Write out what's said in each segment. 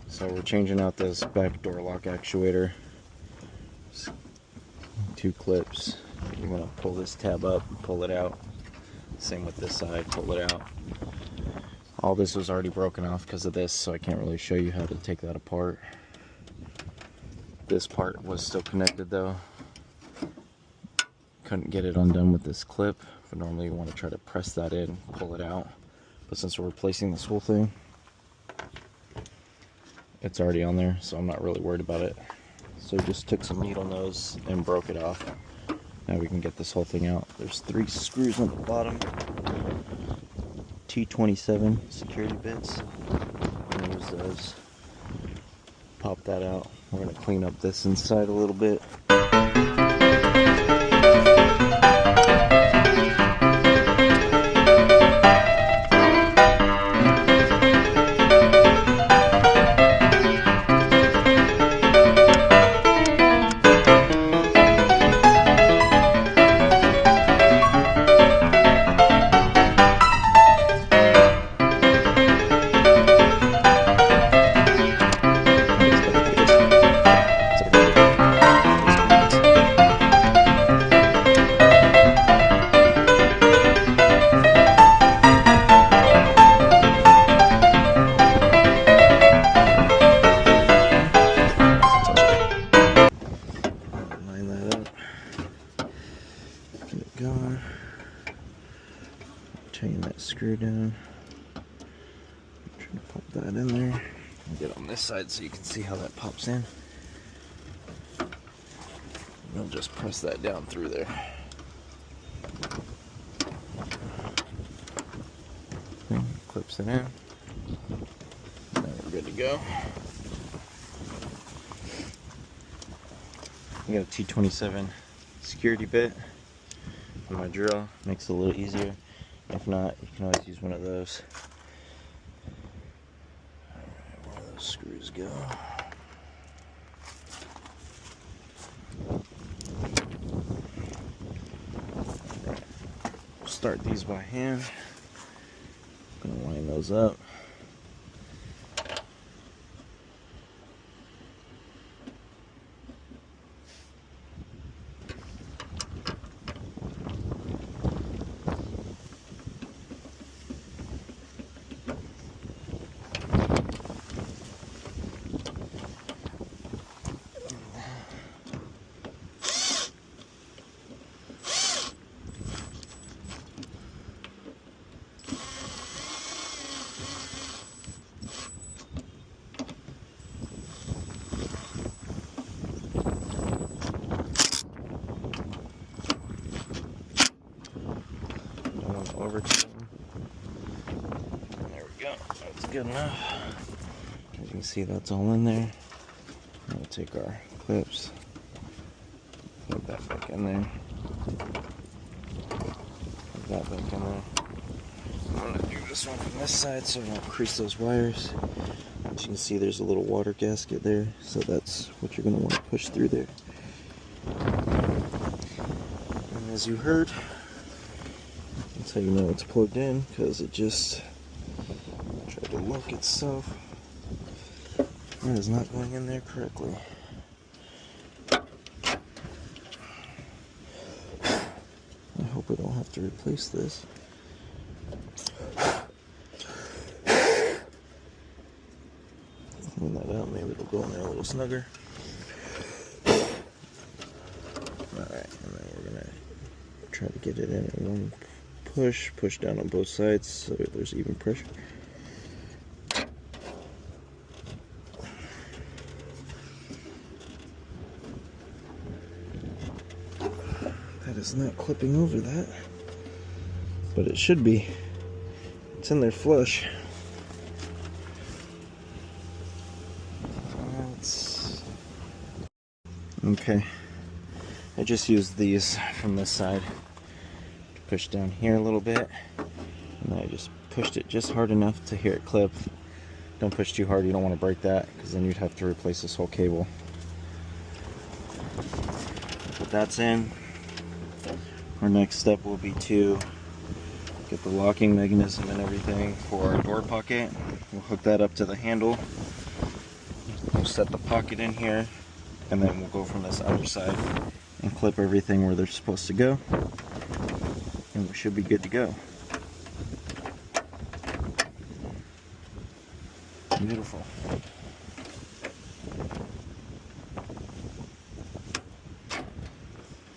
So we're changing out this back door lock actuator. 2 clips. You're gonna pull this tab up, pull it out. Same with this side, pull it out. All this was already broken off because of this, so I can't really show you how to take that apart. This part was still connected though. Couldn't get it undone with this clip, but normally you want to try to press that in, pull it out. But since we're replacing this whole thing, it's already on there, so I'm not really worried about it. So just took some needle nose and broke it off. Now we can get this whole thing out. There's 3 screws on the bottom. T27 security bits. Use those. Pop that out. We're going to clean up this inside a little bit. Going. Tighten that screw down. Try to pop that in there. Get on this side so you can see how that pops in. We'll just press that down through there. Okay, clips it in. Now we're good to go. I got a T27 security bit. My drill makes it a little easier. If not, you can always use one of those. Alright, where do those screws go? Alright, start these by hand. I'm gonna line those up. Over to them. And there we go. That's good enough. As you can see, that's all in there. Now we'll take our clips, put that back in there. Put that back in there. I'm going to do this one from this side so I don't crease those wires. As you can see, there's a little water gasket there, so that's what you're going to want to push through there. And as you heard, that's how you know it's plugged in, because it just tried to lock itself. It is not going in there correctly. I hope I don't have to replace this. Clean that out, maybe it'll go in there a little snugger. Alright, and then we're gonna try to get it in one push down on both sides so there's even pressure. That is not clipping over that, but it should be. It's in there flush. Okay, I just used these from this side. Push down here a little bit, and I just pushed it just hard enough to hear it clip. Don't push too hard, you don't want to break that, because then you'd have to replace this whole cable. Put that's in. Our next step will be to get the locking mechanism and everything for our door pocket. We'll hook that up to the handle, set the pocket in here, and then we'll go from this other side and clip everything where they're supposed to go, and we should be good to go. Beautiful.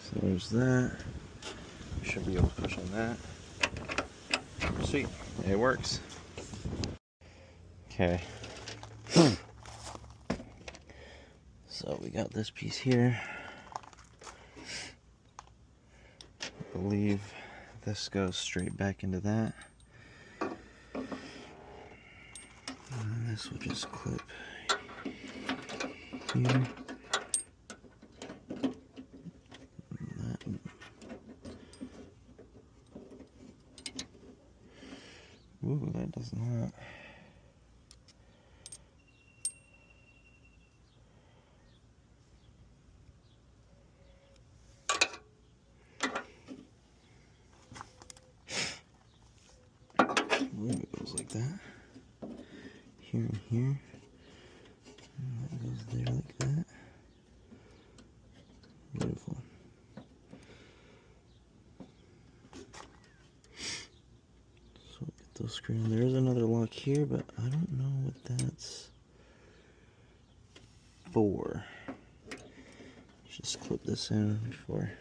So there's that. Should be able to push on that. Sweet, it works. Okay. So we got this piece here. I believe this goes straight back into that. And this will just clip here. Ooh, that does not. Ooh, it goes like that. Here and here. And that goes there like that. Beautiful. Those screw in. There is another lock here, but I don't know what that's for. Just clip this in before.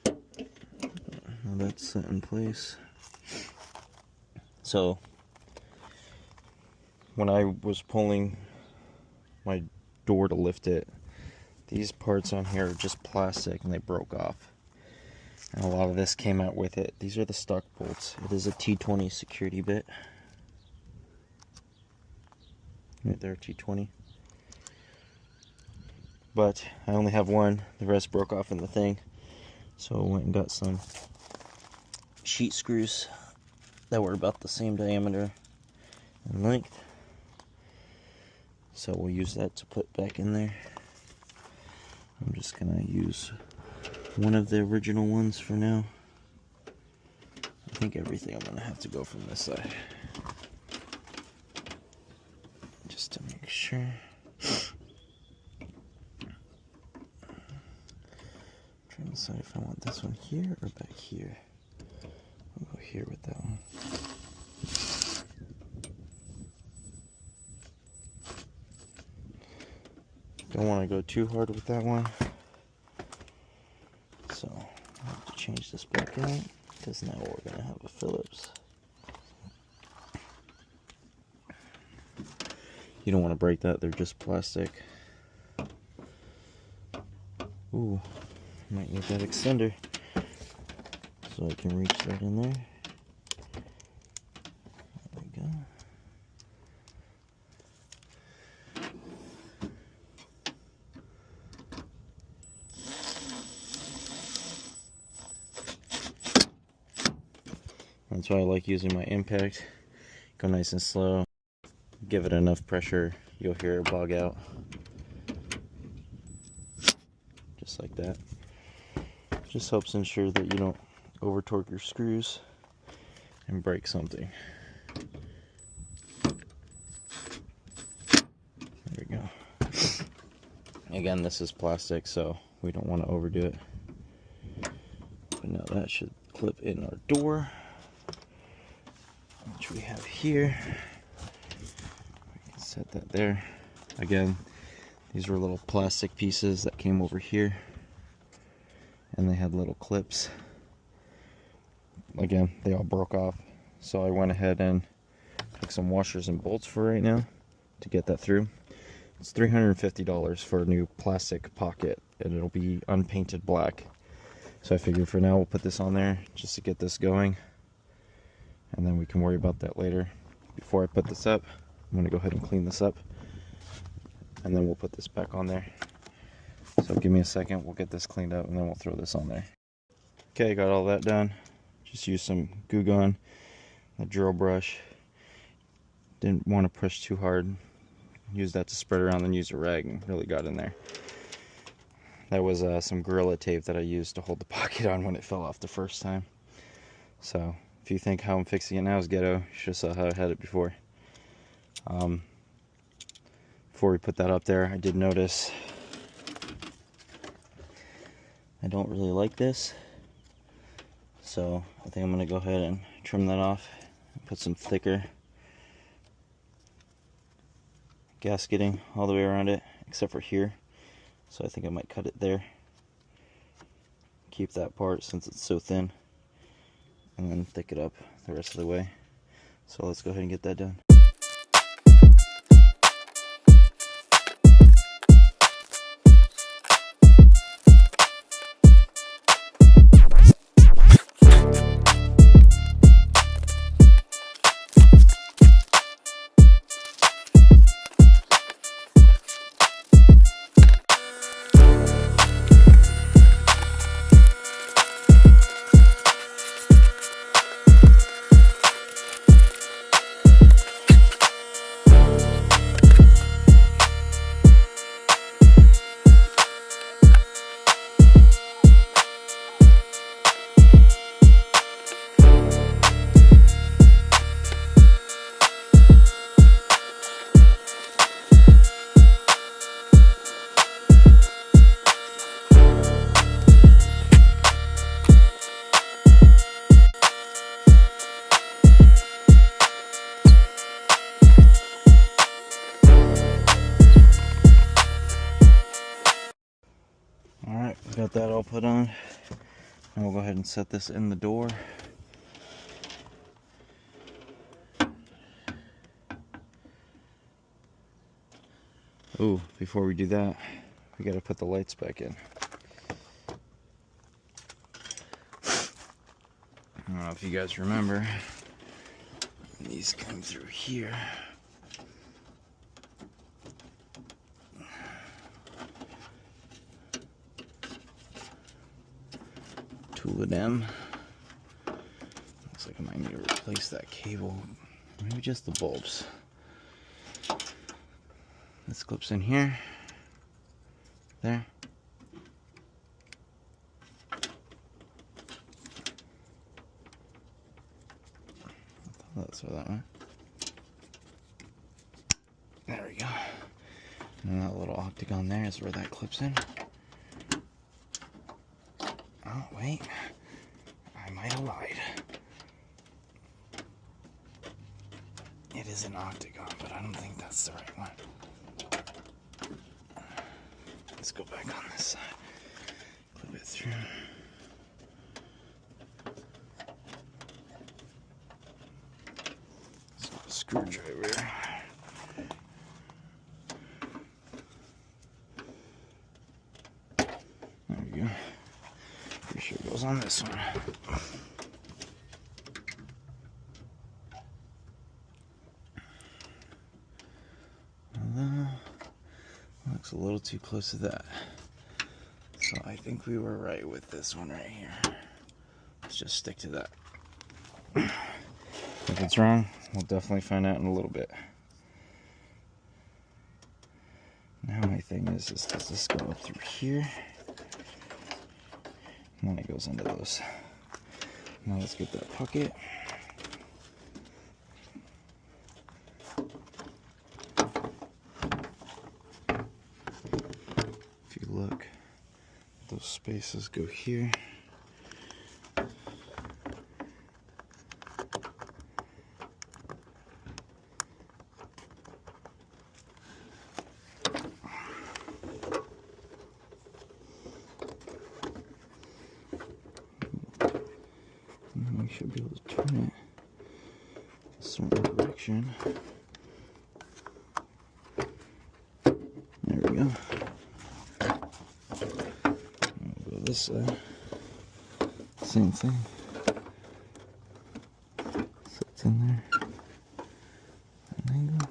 Now that's set in place. So when I was pulling my door to lift it, these parts on here are just plastic and they broke off. And a lot of this came out with it. These are the stock bolts. It is a T20 security bit. Right there, T20. But I only have one. The rest broke off in the thing. So I went and got some sheet screws that were about the same diameter and length. So we'll use that to put back in there. I'm just gonna use one of the original ones for now. I think everything I'm gonna have to go from this side. Just to make sure. I'm trying to decide if I want this one here or back here. I'll go here with that one. Don't want to go too hard with that one. So I have to change this back out because now we're going to have a Phillips. You don't want to break that, they're just plastic. Ooh, might need that extender so I can reach that in there. There we go. That's why I like using my impact. Go nice and slow. Give it enough pressure, you'll hear it bog out. Just like that. Just helps ensure that you don't over torque your screws and break something. There we go. Again, this is plastic, so we don't want to overdo it. But now that should clip in our door, which we have here. We can set that there. Again, these were little plastic pieces that came over here, and they had little clips. Again, they all broke off, so I went ahead and took some washers and bolts for right now to get that through. It's $350 for a new plastic pocket, and it'll be unpainted black. So I figured for now we'll put this on there just to get this going, and then we can worry about that later. Before I put this up, I'm going to go ahead and clean this up, and then we'll put this back on there. So give me a second, we'll get this cleaned up, and then we'll throw this on there. Okay, got all that done. Just use some Goo Gone, a drill brush. Didn't want to push too hard. Use that to spread around, then use a rag and really got in there. That was some Gorilla Tape that I used to hold the pocket on when it fell off the first time. So if you think how I'm fixing it now is ghetto, you should have saw how I had it before. before we put that up there, I did notice I don't really like this, so I think I'm going to go ahead and trim that off and put some thicker gasketing all the way around it, except for here. So I think I might cut it there, keep that part since it's so thin, and then thick it up the rest of the way. So let's go ahead and get that done. Alright, got that all put on. And we'll go ahead and set this in the door. Oh, before we do that, we gotta put the lights back in. I don't know if you guys remember, these come through here. Two of them. Looks like I might need to replace that cable. Maybe just the bulbs. This clips in here. There. That's where that went. There we go. And that little octagon there is where that clips in. Oh, wait. I might have lied. It is an octagon, but I don't think that's the right one. Let's go back on this side. Clip it through. It's not a screwdriver. There we go. Pretty sure it goes on this one. Looks a little too close to that. So I think we were right with this one right here. Let's just stick to that. If it's wrong, we'll definitely find out in a little bit. Now my thing is does this go up through here? And then it goes into those. Now let's get that pocket. If you look, those spaces go here. We should be able to turn it a certain direction. There we go. We'll go this side. Same thing. Sits in there. An angle.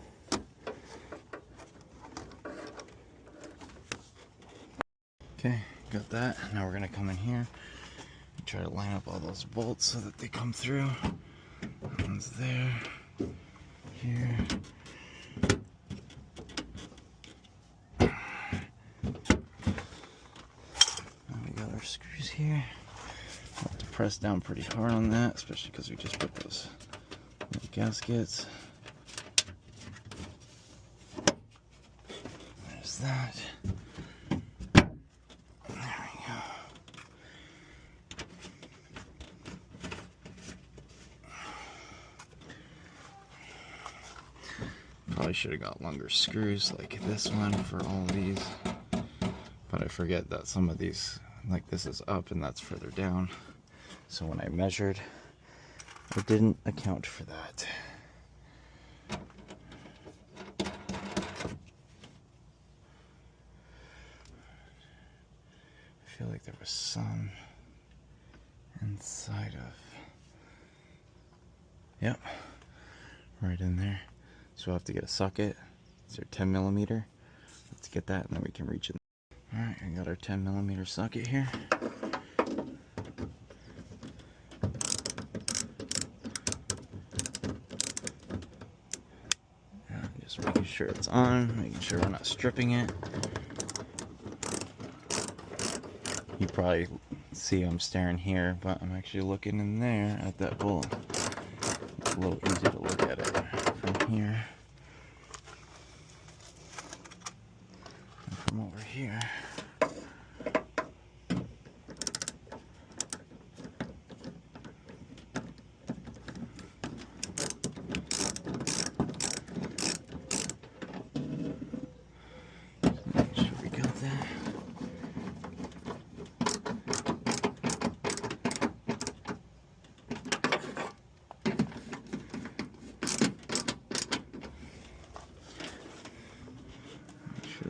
Okay, got that. Now we're gonna come in here. Try to line up all those bolts so that they come through. One's there, here. Now we got our screws here. We'll have to press down pretty hard on that, especially because we just put those little gaskets. close that. There we go. Probably should have got longer screws like this one for all of these, but I forget that some of these, like this is up and that's further down, so when I measured I didn't account for that. I feel like there was some inside of, yep, right in there. So we'll have to get a socket. It's our 10mm. Let's get that and then we can reach it. Alright, we got our 10mm socket here. Just making sure it's on, making sure we're not stripping it. You probably see I'm staring here, but I'm actually looking in there at that bolt. It's a little easier to look at it from here. And from over here. Make sure we got that.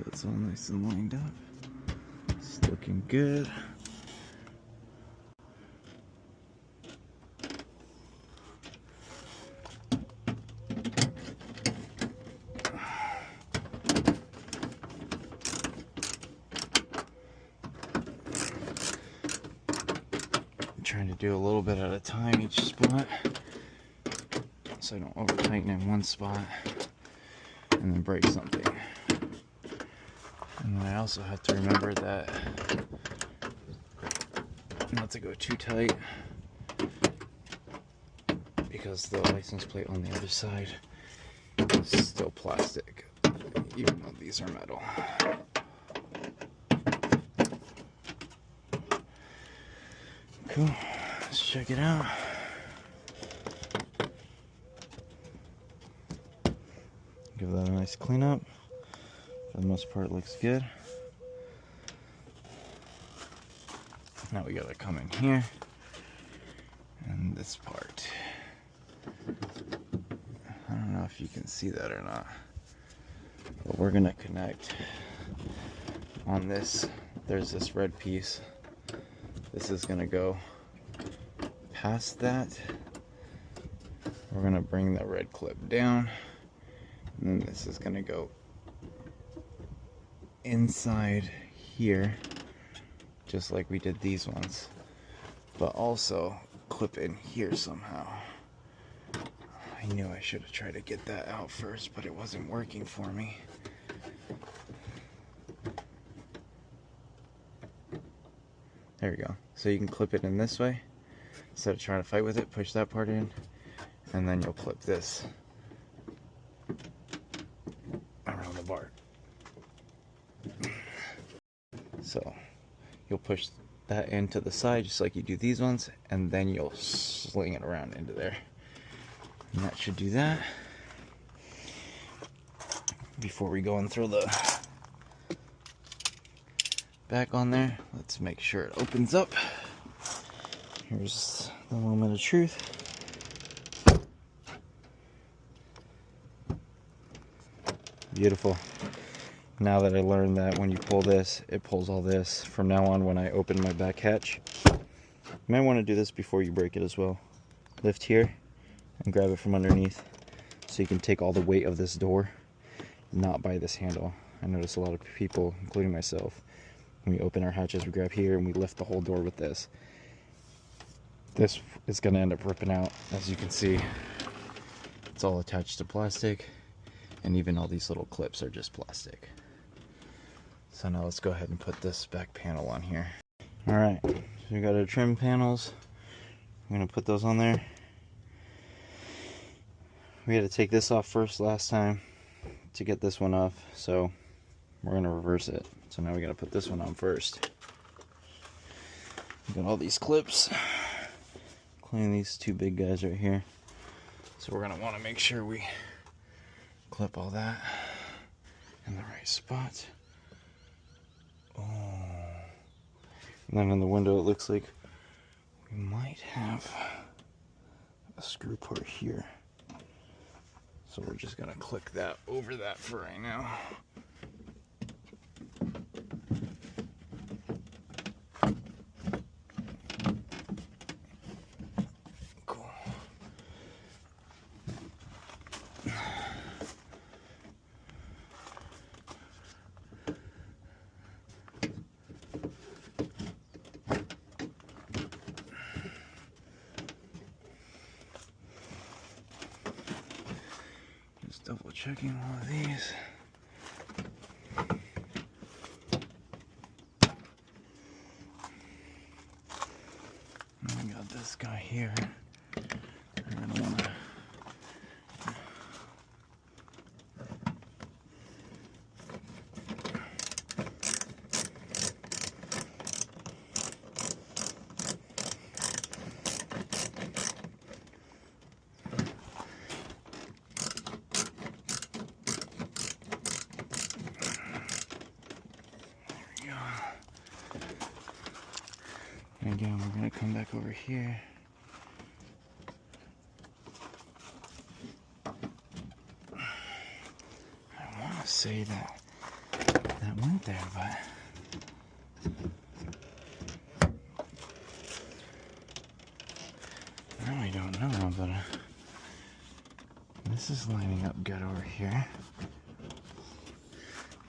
It's all nice and lined up. It's looking good. I'm trying to do a little bit at a time each spot, so I don't over tighten in one spot and then break something. And then I also have to remember that not to go too tight, because the license plate on the other side is still plastic, even though these are metal. Cool, let's check it out. Give that a nice cleanup. For the most part, it looks good. Now we gotta come in here and this part. I don't know if you can see that or not, but we're gonna connect on this. There's this red piece. This is gonna go past that. We're gonna bring the red clip down, and then this is gonna go inside here, just like we did these ones, but also clip in here somehow. I knew I should have tried to get that out first, but it wasn't working for me. There we go. So you can clip it in this way instead of trying to fight with it. Push that part in, and then you'll clip this around the bar. So you'll push that into the side just like you do these ones, and then you'll sling it around into there. And that should do that. Before we go and throw the back on there, let's make sure it opens up. Here's the moment of truth. Beautiful. Now that I learned that when you pull this, it pulls all this. From now on, when I open my back hatch, you might want to do this before you break it as well. Lift here and grab it from underneath, so you can take all the weight of this door, not by this handle. I notice a lot of people, including myself, when we open our hatches, we grab here and we lift the whole door with this. This is going to end up ripping out. As you can see, it's all attached to plastic, and even all these little clips are just plastic. So now let's go ahead and put this back panel on here. Alright, so we got our trim panels. I'm going to put those on there. We had to take this off first last time to get this one off, so we're going to reverse it. So now we got to put this one on first. We got all these clips, including these two big guys right here. So we're going to want to make sure we clip all that in the right spot. Oh. And then in the window, it looks like we might have a screw port here. So we're just gonna click that over that for right now. Cool. Just double checking all of these. And we got this guy here. We're gonna wanna and again, we're going to come back over here. I want to say that went there, but I really don't know, but this is lining up good over here.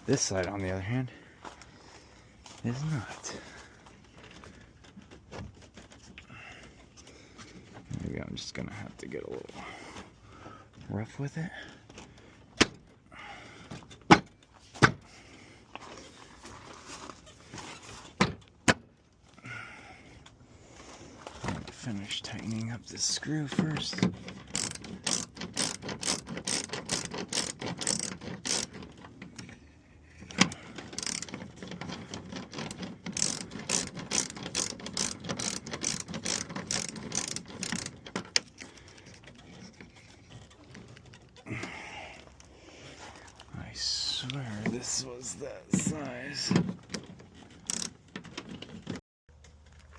This side, on the other hand, is not. Maybe I'm just gonna have to get a little rough with it. I'm gonna finish tightening up this screw first. I swear this was that size.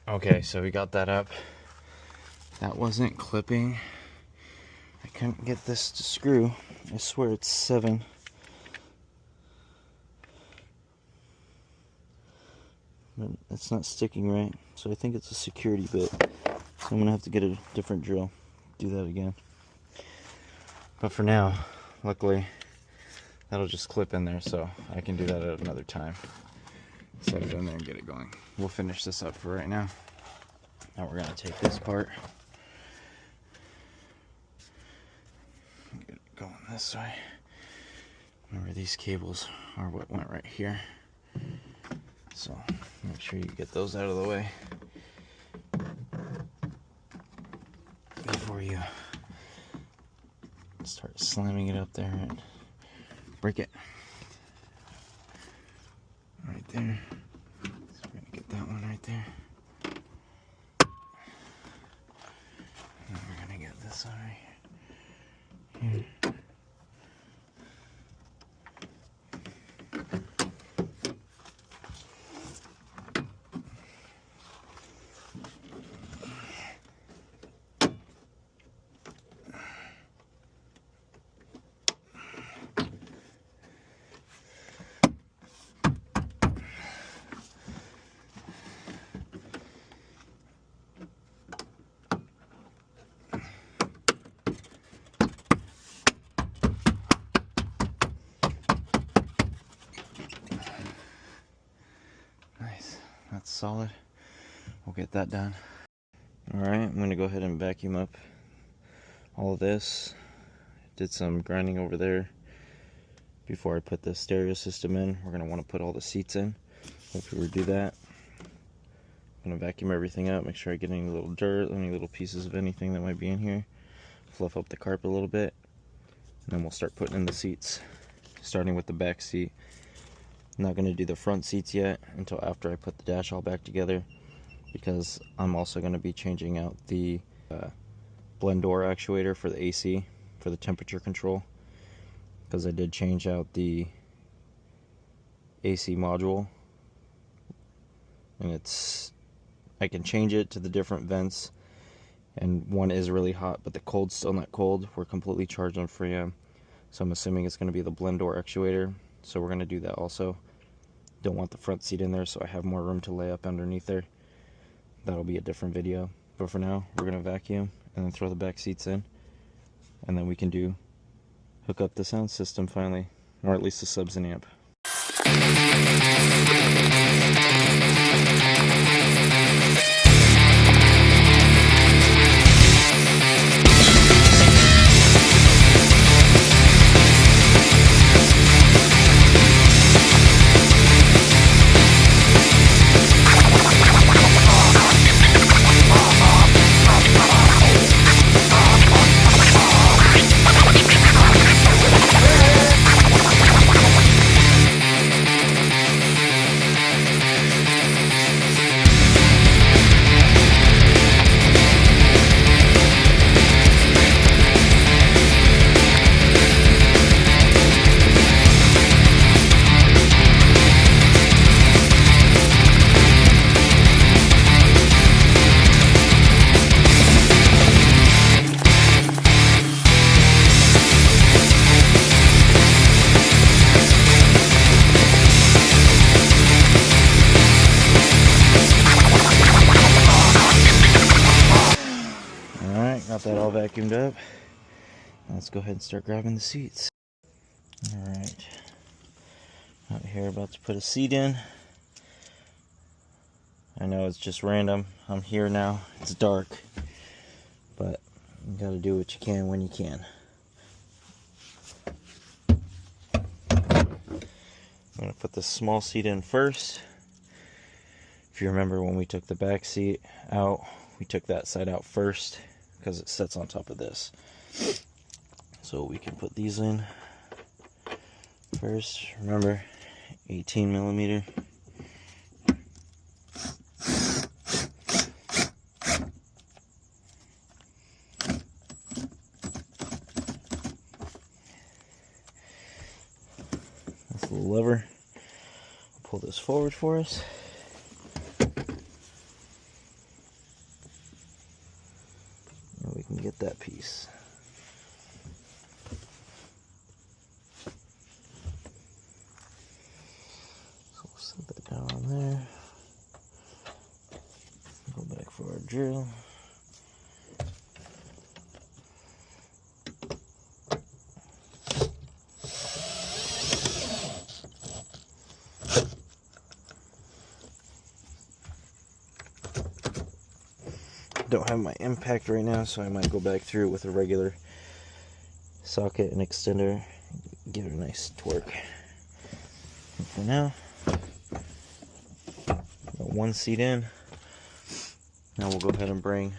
Okay, so we got that up. That wasn't clipping. I couldn't get this to screw. I swear it's 7. But it's not sticking right. So I think it's a security bit. So I'm gonna have to get a different drill. Do that again. But for now, luckily, that'll just clip in there, so I can do that at another time. Set it in there and get it going. We'll finish this up for right now. Now we're gonna take this part, get it going this way. Remember, these cables are what went right here, so make sure you get those out of the way before you start slamming it up there and break it. Right there. So we're gonna get that one right there. And then we're gonna get this one right here. Nice, that's solid. We'll get that done. Alright, I'm going to go ahead and vacuum up all of this. Did some grinding over there before I put the stereo system in. We're going to want to put all the seats in. After we do that, I'm going to vacuum everything up, make sure I get any little dirt, any little pieces of anything that might be in here. Fluff up the carpet a little bit. And then we'll start putting in the seats, starting with the back seat. I'm not going to do the front seats yet until after I put the dash all back together, because I'm also going to be changing out the blend door actuator for the AC, for the temperature control, because I did change out the AC module, and I can change it to the different vents, and one is really hot, but the cold's still not cold. We're completely charged on Freon, so I'm assuming it's going to be the blend door actuator, so we're going to do that also. Don't want the front seat in there, so I have more room to lay up underneath there. That'll be a different video, but for now we're going to vacuum and then throw the back seats in, and then we can hook up the sound system finally, or at least the subs and amp. Got that all vacuumed up. Let's go ahead and start grabbing the seats. Alright, out here about to put a seat in. I know it's just random. I'm here now. It's dark, but you gotta do what you can when you can. I'm gonna put this small seat in first. If you remember when we took the back seat out, we took that side out first, because it sits on top of this. So we can put these in first. Remember, 18 millimeter. That's the lever. Pull this forward for us. We can get that piece. So we'll set that down on there. Go back for our drill. Don't have my impact right now, so I might go back through with a regular socket and extender, give it a nice torque. And for now, got one seat in. Now we'll go ahead and bring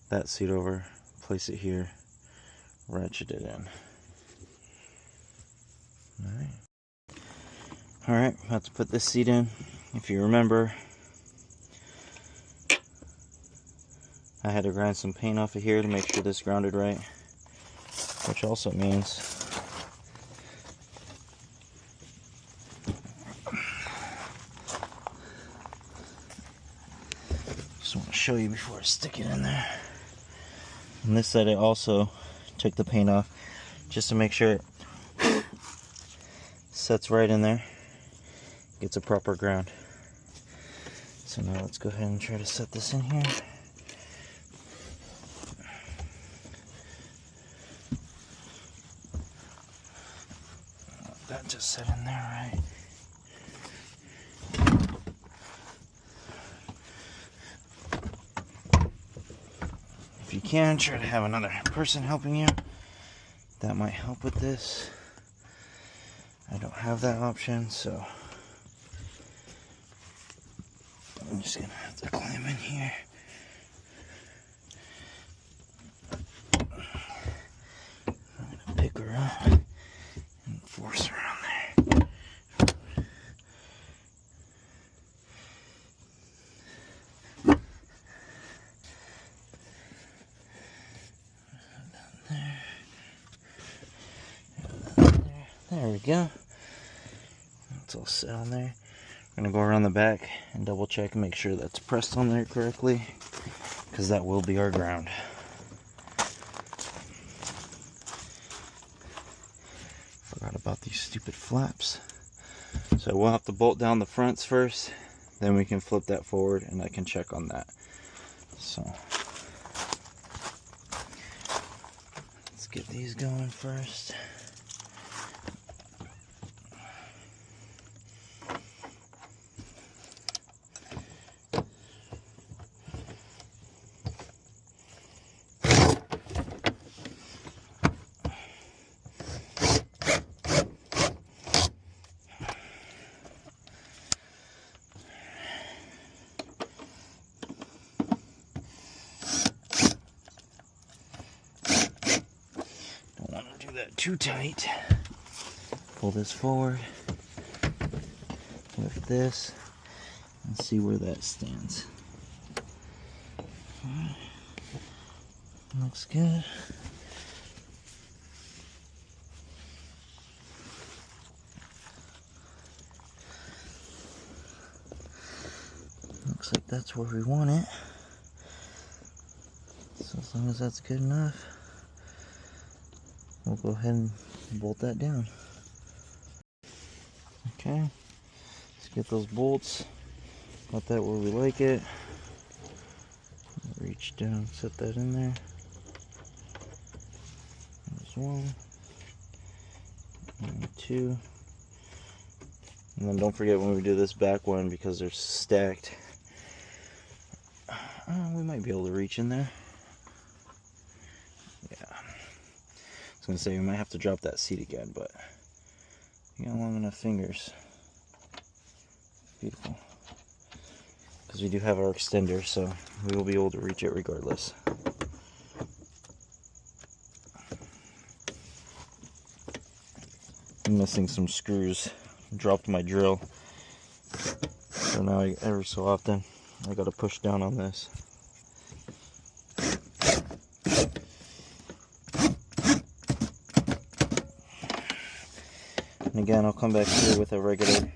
that seat over, place it here, ratchet it in. Alright, about to put this seat in. If you remember, I had to grind some paint off of here to make sure this grounded right, which also means just want to show you before I stick it in there. On this side I also took the paint off just to make sure it sets right in there, gets a proper ground. So now let's go ahead and try to set this in here. That just set in there right. If you can, try to have another person helping you. That might help with this. I don't have that option, so I'm just gonna have to climb in here. I'm gonna pick her up and force her on there. we go. It's all set on there. I'm gonna go around the back and double check and make sure that's pressed on there correctly, because that will be our ground. Forgot about these stupid flaps. So we'll have to bolt down the fronts first, then we can flip that forward and I can check on that. So let's get these going first. That too tight. Pull this forward, lift this, and see where that stands. Looks good. Looks like that's where we want it. So as long as that's good enough, we'll go ahead and bolt that down. Okay, let's get those bolts. Got that where we like it. Reach down, set that in there. There's one. And two. And then don't forget when we do this back one, because they're stacked, we might be able to reach in there. Yeah. I was gonna say we might have to drop that seat again, but you got long enough fingers. Beautiful. Because we do have our extender, so we will be able to reach it regardless. I'm missing some screws. Dropped my drill, so now every so often I gotta push down on this. And again, I'll come back here with a regular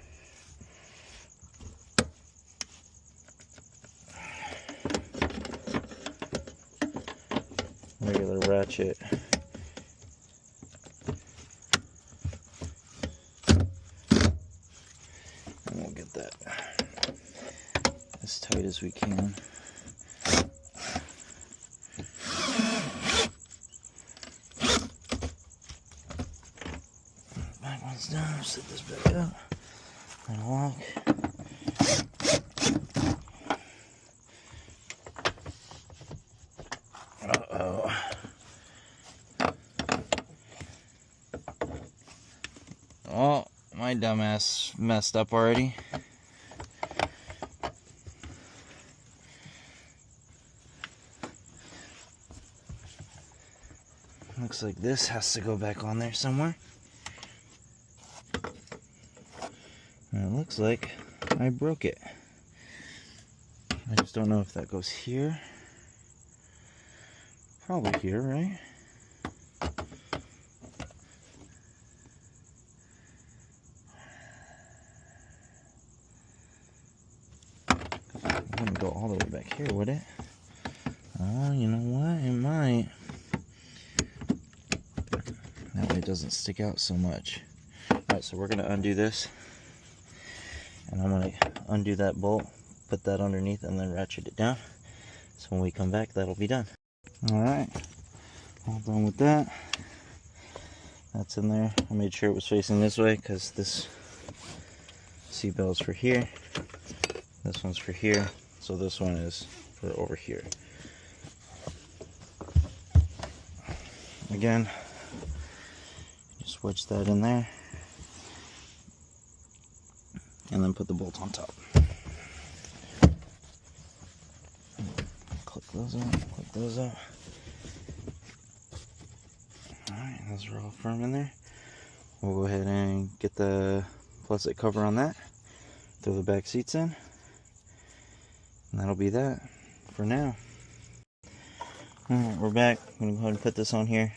ratchet. And we'll get that as tight as we can. Back one's down, set this back up, and lock. Uh-oh. Oh, my dumbass messed up already. Looks like this has to go back on there somewhere. And it looks like I broke it. I just don't know if that goes here. Probably here, right? It wouldn't go all the way back here, would it? Oh, you know what? It might. That way it doesn't stick out so much. Alright, so we're going to undo this. And I'm going to undo that bolt, put that underneath, and then ratchet it down. So when we come back, that'll be done. Alright, all done with that. That's in there. I made sure it was facing this way because this seat belt's for here. This one's for here. So this one is for over here. Again, just wedge that in there. And then put the bolt on top. Click those out, click those out. Alright, those are all firm in there. We'll go ahead and get the plastic cover on that. Throw the back seats in. And that'll be that for now. Alright, we're back. I'm going to go ahead and put this on here.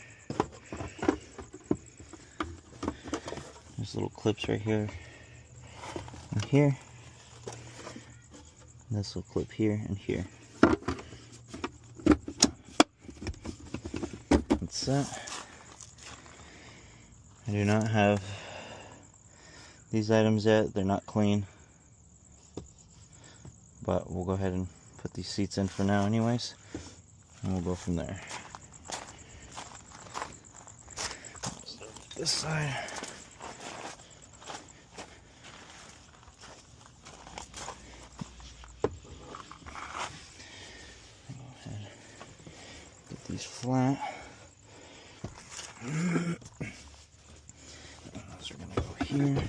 these little clips right here and here. And this will clip here and here. That's that. I do not have these items yet. They're not clean. But we'll go ahead and put these seats in for now anyways. And we'll go from there. This side. Go ahead. Get these flat. Those are gonna go here.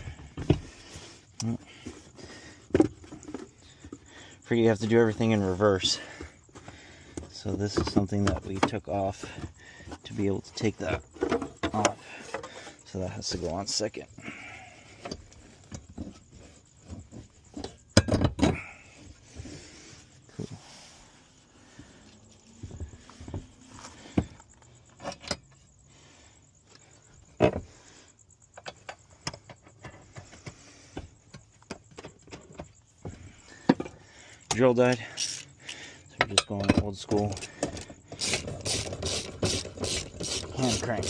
Forget you have to do everything in reverse. So this is something that we took off to be able to take that off. So that has to go on second. Cool. Drill died, so we're just going old school hand crank.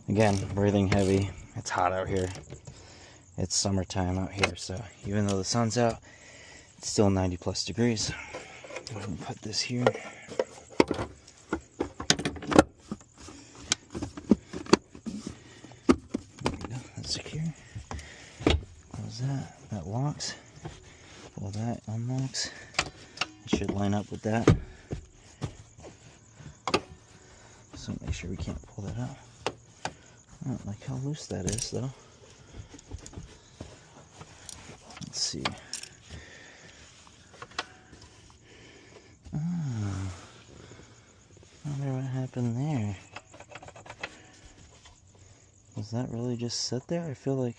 Again, breathing heavy. It's hot out here. It's summertime out here, so even though the sun's out, it's still 90 plus degrees. Go ahead and put this here. There we go. That's secure. Close that. That locks. Pull that, unlocks. It should line up with that. So make sure we can't pull that out. I don't like how loose that is, though. Let's see. Oh, I wonder what happened there. Was that really just sit there? I feel like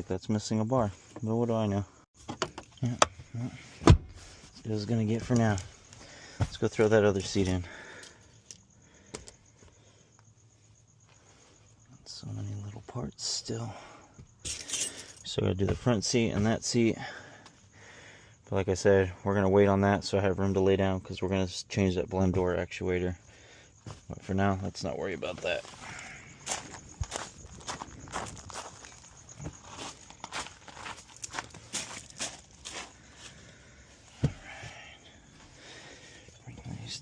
that's missing a bar. But what do I know? Yeah, well, that's what it's gonna get for now. Let's go throw that other seat in. So many little parts still. So I gotta do the front seat and that seat. But like I said, we're gonna wait on that so I have room to lay down because we're gonna change that blend door actuator. But for now, let's not worry about that.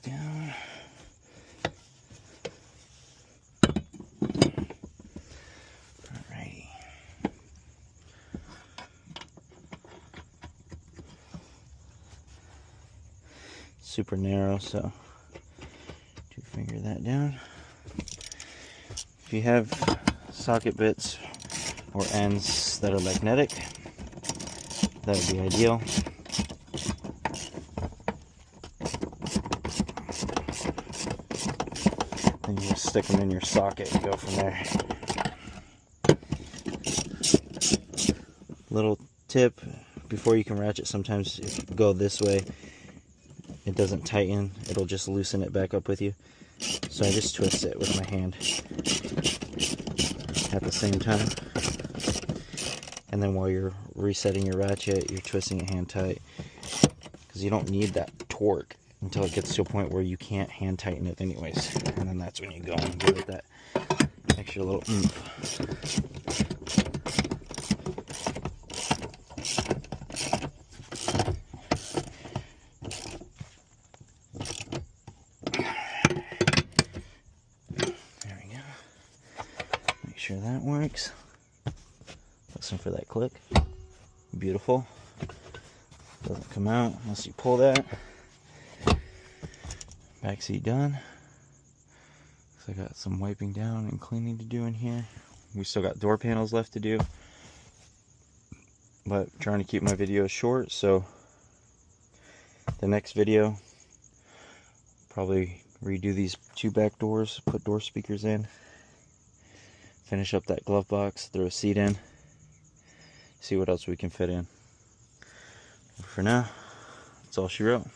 Down. Alrighty. Super narrow, so to finger that down. If you have socket bits or ends that are magnetic, that would be ideal. And you just stick them in your socket and go from there. Little tip, before you can ratchet, sometimes if you go this way, it doesn't tighten, it'll just loosen it back up with you. So I just twist it with my hand at the same time. And then while you're resetting your ratchet, you're twisting it hand tight. Because you don't need that torque until it gets to a point where you can't hand tighten it anyways. And then that's when you go and give it that extra little oomph. There we go. Make sure that works. Listen for that click. Beautiful. Doesn't come out unless you pull that. Back seat done. So I got some wiping down and cleaning to do in here. We still got door panels left to do, but trying to keep my videos short, so the next video, probably redo these 2 back doors, put door speakers in, finish up that glove box, throw a seat in, see what else we can fit in. For now, that's all she wrote.